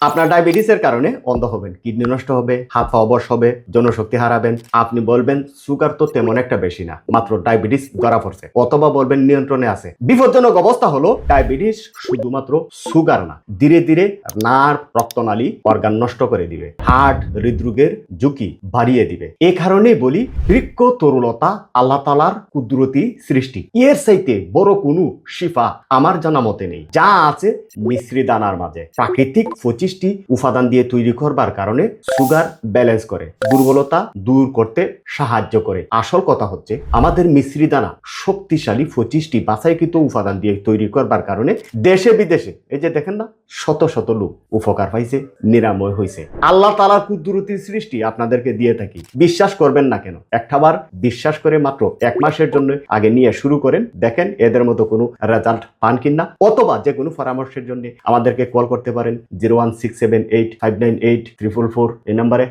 আপনার ডায়াবেটিসের কারণে অন্ধ হবেন, কিডনি নষ্ট হবে, হাত পা অবশ হবে, জনশক্তি হারাবেন। আপনি বলবেন সুগার তো তেমন একটা বেশি না, মাত্র ডায়াবেটিস ধরা পড়ছে, অথবা বলবেন নিয়ন্ত্রণে আছে। বিপজ্জনক অবস্থা হলো ডায়াবেটিস শুধুমাত্র সুগার না, ধীরে ধীরে নার্ভ, রক্তনালী, অর্গান নষ্ট করে দিবে, হার্ট, হৃদরোগের ঝুঁকি বাড়িয়ে দিবে। এ কারণেই বলি বৃক্ষ তরুলতা আল্লাহ তাআলার কুদরতি সৃষ্টি, এর চাইতে বড় কোনো শিফা আমার জানা মতে নেই। যা আছে মিশ্রি দানার মাঝে প্রাকৃতিক 25টি উপাদান দিয়ে তৈরি করবার কারণে সুগার ব্যালেন্স করে, দুর্বলতা দূর করতে সাহায্য করে। আসল কথা হচ্ছে আমাদের মিশ্রি দানা শক্তিশালী 25টি বাছাইকৃত উপাদান দিয়ে তৈরি করবার কারণে দেশে বিদেশে এই যে দেখেন না, শত শত লোক উপকার পাইছে, নিরাময় হয়েছে। আল্লাহ তাআলার কুদরতি সৃষ্টি আপনাদেরকে দিয়ে থাকি, বিশ্বাস করবেন না কেন? একটাবার বিশ্বাস করে মাত্র 1 মাসের জন্য আগে নিয়ে শুরু করেন, দেখেন এদের মতো কোনো রেজাল্ট পান কিনা। অথবা যে কোনো পরামর্শের জন্য আমাদেরকে কল করতে পারেন 01678598444 এই নম্বরে।